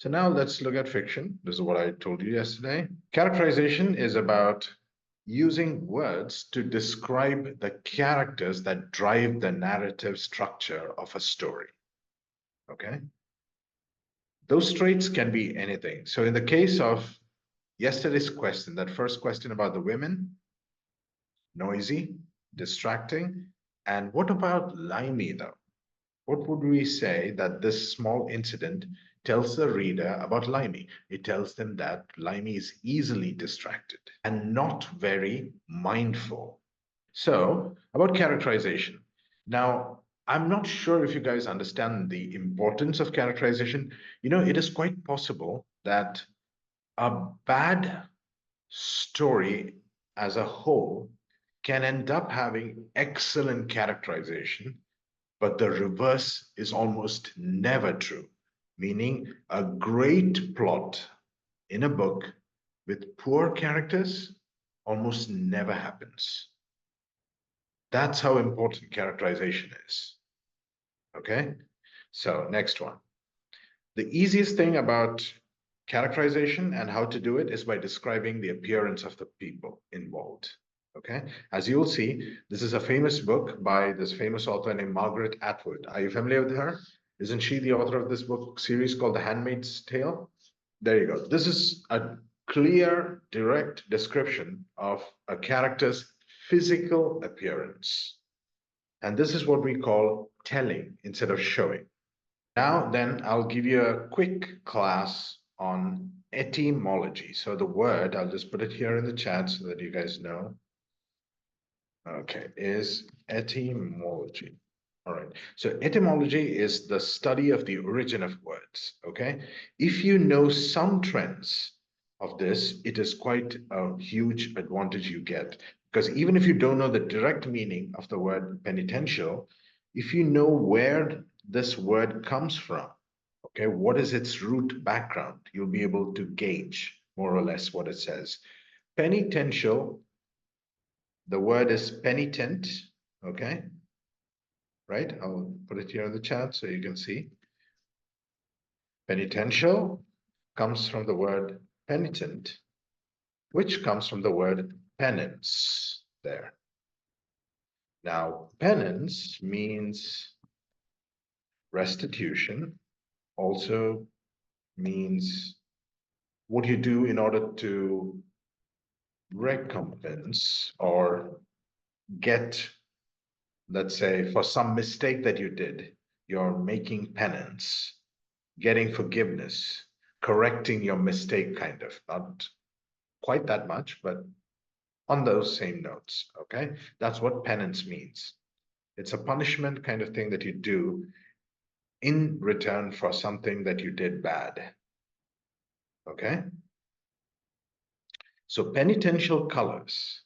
So now let's look at fiction. This is what I told you yesterday. Characterization is about using words to describe the characters that drive the narrative structure of a story. Okay? Those traits can be anything. So in the case of yesterday's question, that first question about the women, noisy, distracting, and what about limey though? What would we say that this small incident tells the reader about Limey? It tells them that Limey is easily distracted and not very mindful. So, about characterization. Now, I'm not sure if you guys understand the importance of characterization. You know, it is quite possible that a bad story as a whole can end up having excellent characterization, but the reverse is almost never true, meaning a great plot in a book with poor characters almost never happens. That's how important characterization is. Okay? So, next one. The easiest thing about characterization and how to do it is by describing the appearance of the people involved. Okay, as you'll see, this is a famous book by this famous author named Margaret Atwood. Are you familiar with her? Isn't she the author of this book series called The Handmaid's Tale? There you go. This is a clear, direct description of a character's physical appearance. And this is what we call telling instead of showing. Now, then, I'll give you a quick class on etymology. So the word, I'll just put it here in the chat so that you guys know. Okay, is etymology. All right. So etymology is the study of the origin of words. Okay. If you know some trends of this, it is quite a huge advantage you get. Because even if you don't know the direct meaning of the word penitential, if you know where this word comes from, okay, what is its root background, you'll be able to gauge more or less what it says. Penitential, the word is penitent, okay, right? I'll put it here in the chat so you can see. Penitential comes from the word penitent, which comes from the word penance there. Now, penance means restitution, also means what you do in order to recompense or get, let's say, for some mistake that you did, you're making penance, getting forgiveness, correcting your mistake, kind of. Not quite that much, but on those same notes, okay? That's what penance means. It's a punishment kind of thing that you do in return for something that you did bad, okay? So penitential colors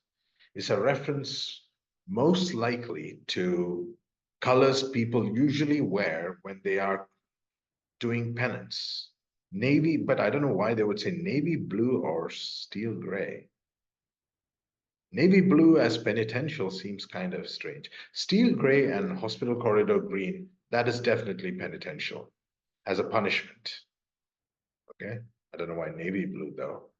is a reference most likely to colors people usually wear when they are doing penance. Navy, but I don't know why they would say navy blue or steel gray. Navy blue as penitential seems kind of strange. Steel gray and hospital corridor green, that is definitely penitential as a punishment. Okay, I don't know why navy blue though.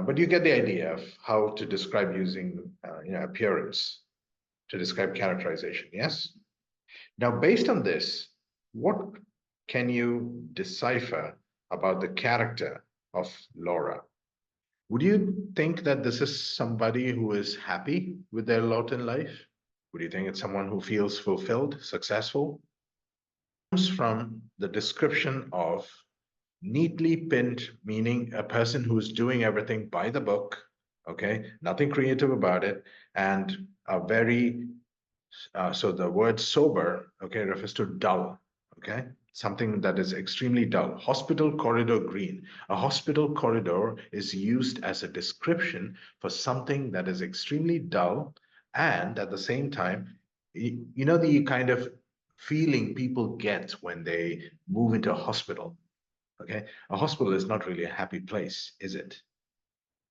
But you get the idea of how to describe using appearance to describe characterization, yes? Now, based on this, what can you decipher about the character of Laura? Would you think that this is somebody who is happy with their lot in life? Would you think it's someone who feels fulfilled, successful? It comes from the description of neatly pinned, meaning a person who's doing everything by the book, okay? Nothing creative about it, and a very so the word sober, okay, refers to dull, okay? Something that is extremely dull. Hospital corridor green. A hospital corridor is used as a description for something that is extremely dull and at the same time, you know, the kind of feeling people get when they move into a hospital, okay? A hospital is not really a happy place, is it?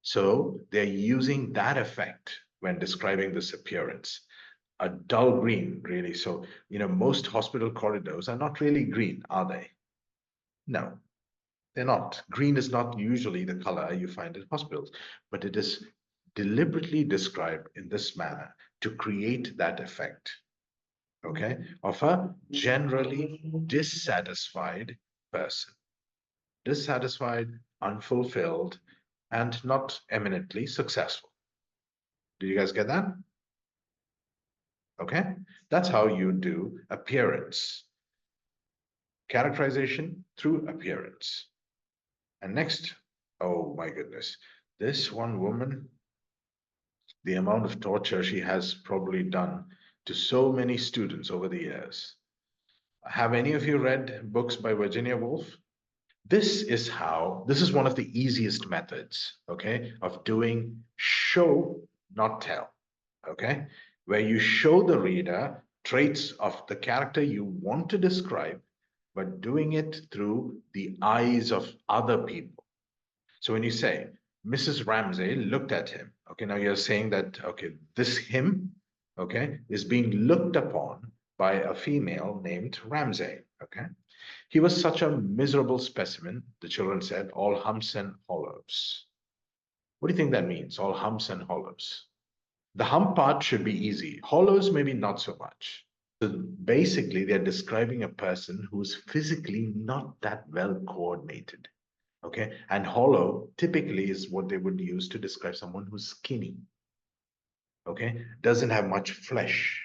So they're using that effect when describing this appearance. A dull green, really. So, you know, most hospital corridors are not really green, are they? No. They're not. Green is not usually the color you find in hospitals, but it is deliberately described in this manner to create that effect, okay, of a generally dissatisfied person. Dissatisfied, unfulfilled, and not eminently successful. Do you guys get that? Okay, that's how you do appearance. Characterization through appearance. And next, oh my goodness, this one woman, the amount of torture she has probably done to so many students over the years. Have any of you read books by Virginia Woolf? This is one of the easiest methods, okay, of doing show, not tell, okay, where you show the reader traits of the character you want to describe, but doing it through the eyes of other people. So when you say, Mrs. Ramsay looked at him, okay, now you're saying that, okay, this him, okay, is being looked upon by a female named Ramsay, okay? He was such a miserable specimen, the children said, all humps and hollows. What do you think that means, all humps and hollows? The hump part should be easy. Hollows, maybe not so much. So basically, they're describing a person who's physically not that well coordinated. Okay. And hollow typically is what they would use to describe someone who's skinny. Okay. Doesn't have much flesh.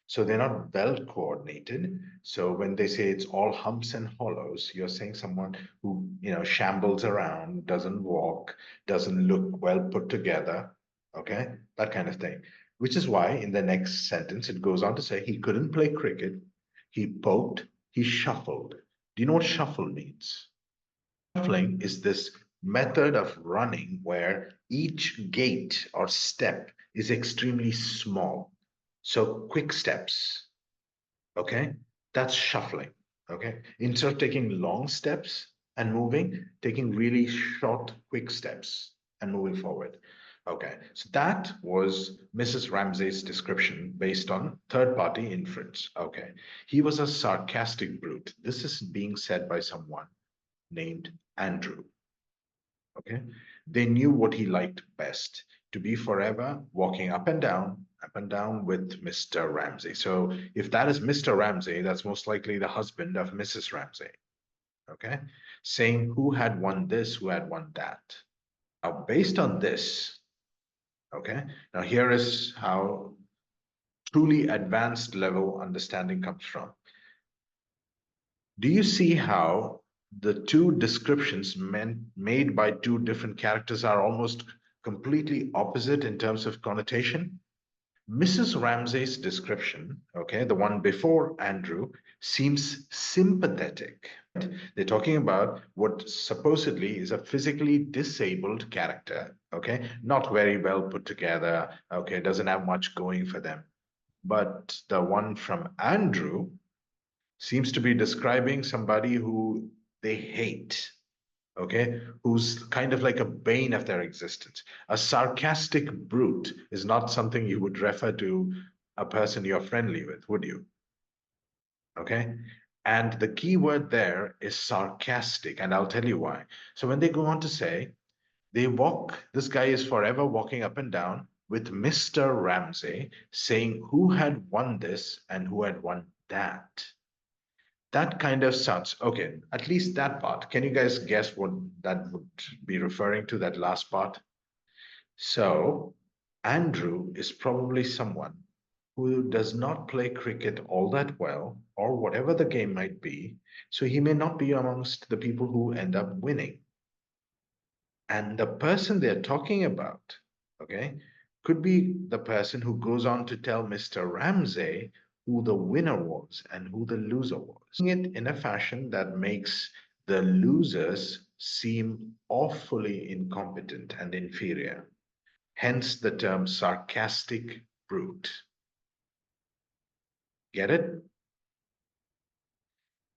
So they're not well coordinated. So when they say it's all humps and hollows, you're saying someone who, shambles around, doesn't walk, doesn't look well put together. Okay. That kind of thing. Which is why in the next sentence, it goes on to say he couldn't play cricket. He poked, he shuffled. Do you know what shuffle means? Shuffling is this method of running where each gait or step is extremely small. So quick steps, okay? That's shuffling, okay? Instead of taking long steps and moving, taking really short, quick steps and moving forward. Okay, so that was Mrs. Ramsay's description based on third-party inference. Okay, he was a sarcastic brute. This is being said by someone named Andrew. Okay, they knew what he liked best, to be forever walking up and down with Mr. Ramsay. So if that is Mr. Ramsay, that's most likely the husband of Mrs. Ramsay. Okay, saying who had won this, who had won that. Now, based on this, okay, now here is how truly advanced level understanding comes from. Do you see how the two descriptions made by two different characters are almost completely opposite in terms of connotation? Mrs. Ramsay's description, okay, the one before Andrew, seems sympathetic. They're talking about what supposedly is a physically disabled character, okay, not very well put together, okay, doesn't have much going for them. But the one from Andrew seems to be describing somebody who they hate, okay, who's kind of like a bane of their existence. A sarcastic brute is not something you would refer to a person you're friendly with, would you? Okay. And the key word there is sarcastic, and I'll tell you why. So when they go on to say, this guy is forever walking up and down with Mr. Ramsay, saying who had won this and who had won that. That kind of sounds okay, at least that part. Can you guys guess what that would be referring to, that last part? So, Andrew is probably someone who does not play cricket all that well, or whatever the game might be, so he may not be amongst the people who end up winning. And the person they're talking about, okay, could be the person who goes on to tell Mr. Ramsay who the winner was and who the loser was. It in a fashion that makes the losers seem awfully incompetent and inferior. Hence the term sarcastic brute. Get it?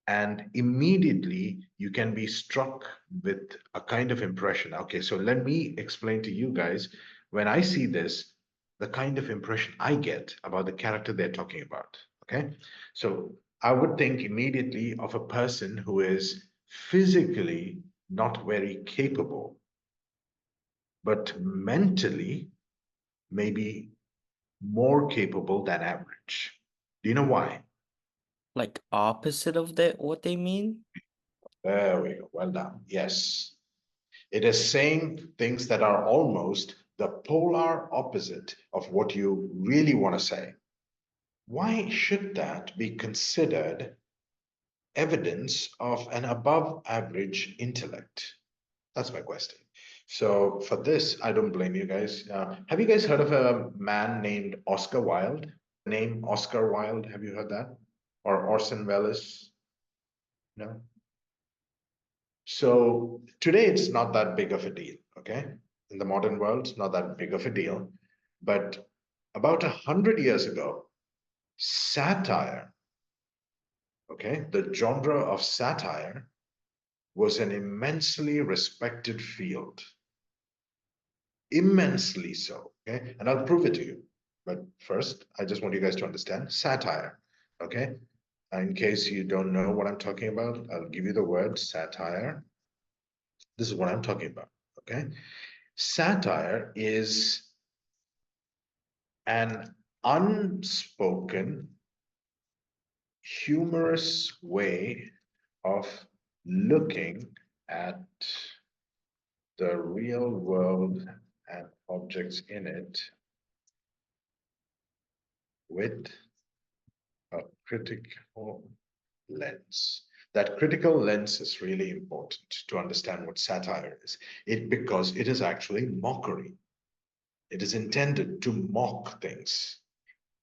And immediately you can be struck with a kind of impression. Okay, so let me explain to you guys, when I see this, the kind of impression I get about the character they're talking about. Okay, so I would think immediately of a person who is physically not very capable, but mentally maybe more capable than average. Do you know why? Like opposite of that, what they mean? There we go. Well done. Yes. It is saying things that are almost the polar opposite of what you really want to say. Why should that be considered evidence of an above average intellect? That's my question. So for this, I don't blame you guys. Have you guys heard of a man named Oscar Wilde? The name Oscar Wilde, have you heard that? Or Orson Welles? No? So today it's not that big of a deal, okay? In the modern world, it's not that big of a deal. But about 100 years ago, satire, okay, the genre of satire was an immensely respected field, immensely so, okay? And I'll prove it to you. But first, I just want you guys to understand satire, okay? In case you don't know what I'm talking about, I'll give you the word satire. This is what I'm talking about, okay? Satire is an unspoken, humorous way of looking at the real world and objects in it with a critical lens. That critical lens is really important to understand what satire is. Because it is actually mockery. It is intended to mock things.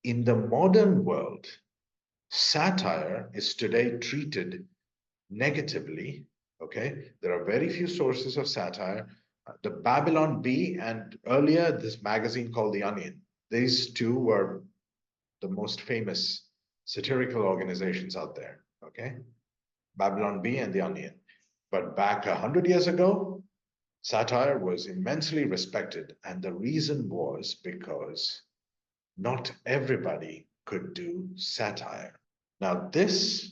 In the modern world, satire is today treated negatively. Okay, there are very few sources of satire. The Babylon Bee and earlier this magazine called The Onion. These two were the most famous satirical organizations out there. Okay, Babylon Bee and The Onion. But back 100 years ago, satire was immensely respected, and the reason was because not everybody could do satire. Now, this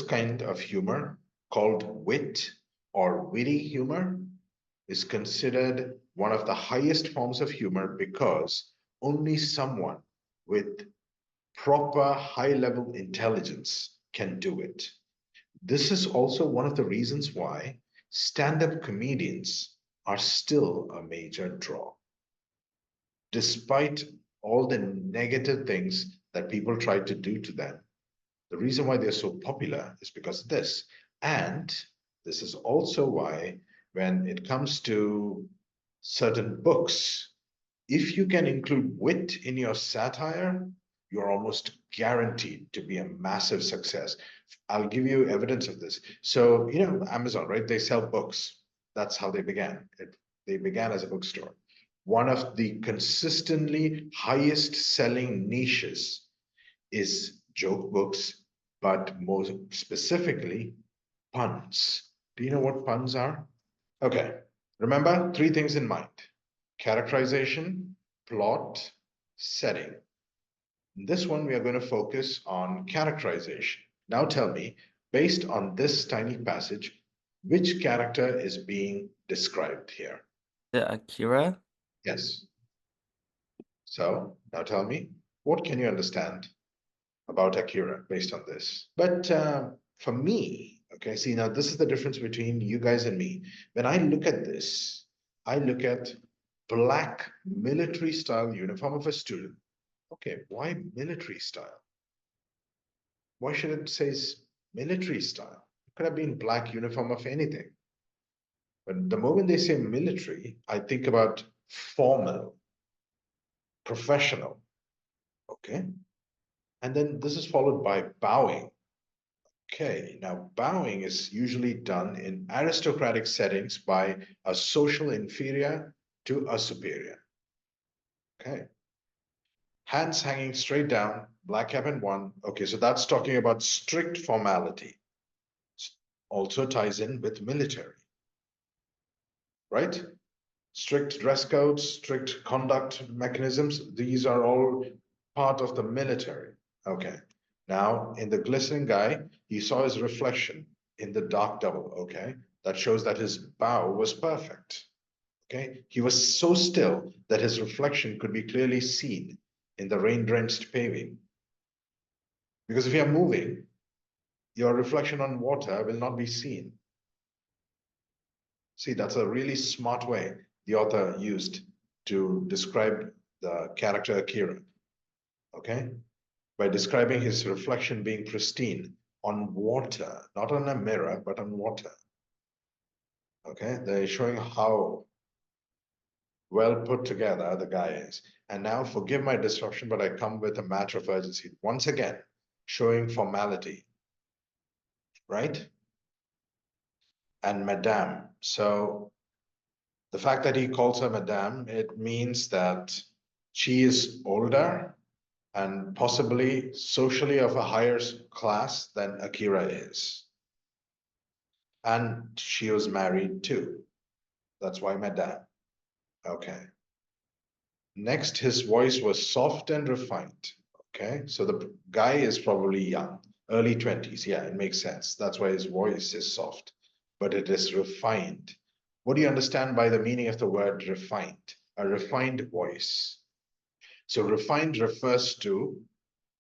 kind of humor called wit or witty humor is considered one of the highest forms of humor because only someone with proper high-level intelligence can do it. This is also one of the reasons why stand-up comedians are still a major draw. Despite all the negative things that people try to do to them, the reason why they're so popular is because of this. And this is also why, when it comes to certain books, if you can include wit in your satire, you're almost guaranteed to be a massive success. I'll give you evidence of this. So, Amazon, right? They sell books. That's how they began. They began as a bookstore. One of the consistently highest selling niches is joke books, but more specifically, puns. Do you know what puns are? Okay, remember three things in mind: characterization, plot, setting. In this one, we are going to focus on characterization. Now tell me, based on this tiny passage, which character is being described here? The Akira? Yes. So now tell me, what can you understand about Akira based on this? But for me, okay, see, now this is the difference between you guys and me. When I look at this, I look at black military style uniform of a student. Okay, why military style? Why should it say military style? It could have been black uniform of anything. But the moment they say military, I think about formal, professional. Okay. And then this is followed by bowing. Okay, now bowing is usually done in aristocratic settings by a social inferior to a superior. Okay. Hands hanging straight down, black cap and one. Okay, so that's talking about strict formality. Also ties in with military, right? Strict dress codes, strict conduct mechanisms, these are all part of the military. Okay. Now, in the glistening guy, he saw his reflection in the dark double, okay? That shows that his bow was perfect, okay? He was so still that his reflection could be clearly seen in the rain-drenched paving. Because if you're moving, your reflection on water will not be seen. See, that's a really smart way the author used to describe the character Akira, okay? By describing his reflection being pristine on water, not on a mirror, but on water. Okay, they're showing how well put together the guy is. And now, forgive my disruption, but I come with a matter of urgency. Once again, showing formality, right? And Madame. So the fact that he calls her Madame, it means that she is older and possibly socially of a higher class than Akira is. And she was married too. That's why Madame. Okay. Next, his voice was soft and refined. Okay, so the guy is probably young, early 20s. Yeah, it makes sense. That's why his voice is soft, but it is refined. What do you understand by the meaning of the word refined? A refined voice. So refined refers to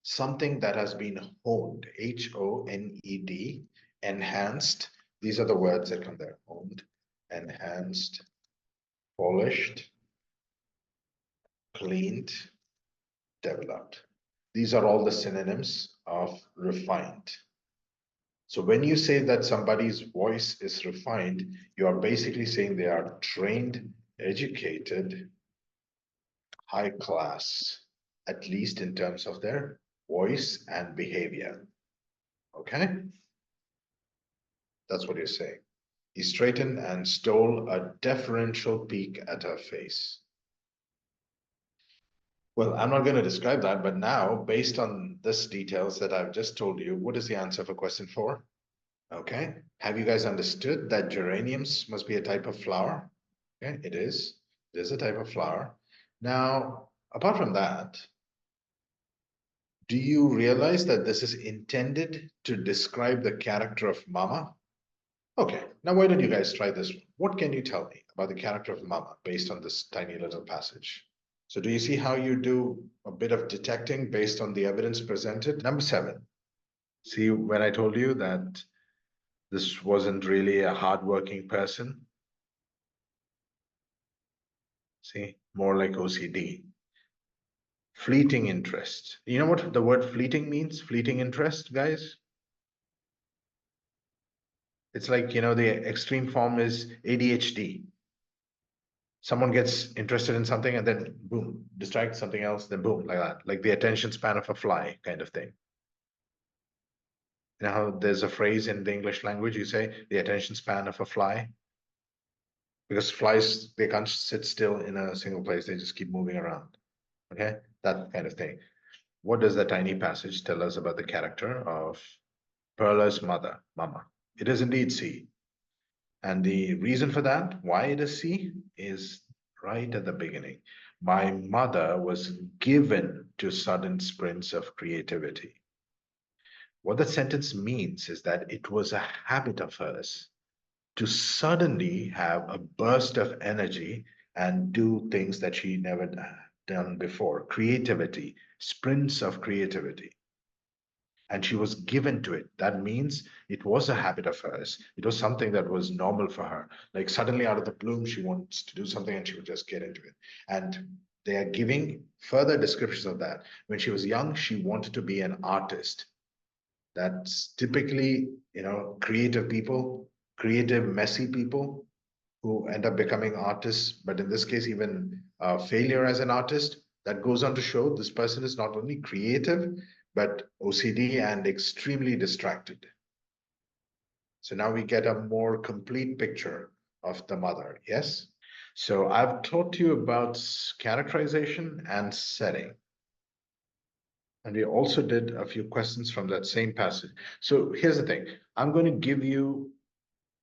something that has been honed, H-O-N-E-D, enhanced. These are the words that come there, honed, enhanced, polished, cleaned, developed. These are all the synonyms of refined. So when you say that somebody's voice is refined, you are basically saying they are trained, educated, high class, at least in terms of their voice and behavior. Okay? That's what you're saying. He straightened and stole a deferential peek at her face. Well, I'm not going to describe that, but now, based on this details that I've just told you, what is the answer for question 4? Okay. Have you guys understood that geraniums must be a type of flower? Okay, it is. It is a type of flower. Now, apart from that, do you realize that this is intended to describe the character of Mama? Okay, now why don't you guys try this? What can you tell me about the character of Mama based on this tiny little passage? So do you see how you do a bit of detecting based on the evidence presented? Number 7. See, when I told you that this wasn't really a hardworking person. See, more like OCD. Fleeting interest. You know what the word fleeting means? Fleeting interest, guys? It's like, the extreme form is ADHD. Someone gets interested in something and then boom, distract something else, then boom, like that. Like the attention span of a fly kind of thing. You know how there's a phrase in the English language, you say the attention span of a fly? Because flies, they can't sit still in a single place, they just keep moving around. Okay, that kind of thing. What does the tiny passage tell us about the character of Perla's mother, Mama? It is indeed C. And the reason for that, why it is C, is right at the beginning. My mother was given to sudden sprints of creativity. What that sentence means is that it was a habit of hers to suddenly have a burst of energy and do things that she never done before. Creativity, sprints of creativity. And she was given to it. That means it was a habit of hers. It was something that was normal for her. Like suddenly out of the bloom, she wants to do something and she would just get into it. And they are giving further descriptions of that. When she was young, she wanted to be an artist. That's typically, creative people, creative, messy people who end up becoming artists. But in this case, even failure as an artist, that goes on to show this person is not only creative, but OCD and extremely distracted. So now we get a more complete picture of the mother, yes? So I've taught you about characterization and setting. And we also did a few questions from that same passage. So here's the thing. I'm going to give you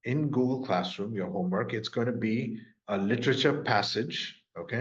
in Google Classroom, your homework, it's going to be a literature passage, okay?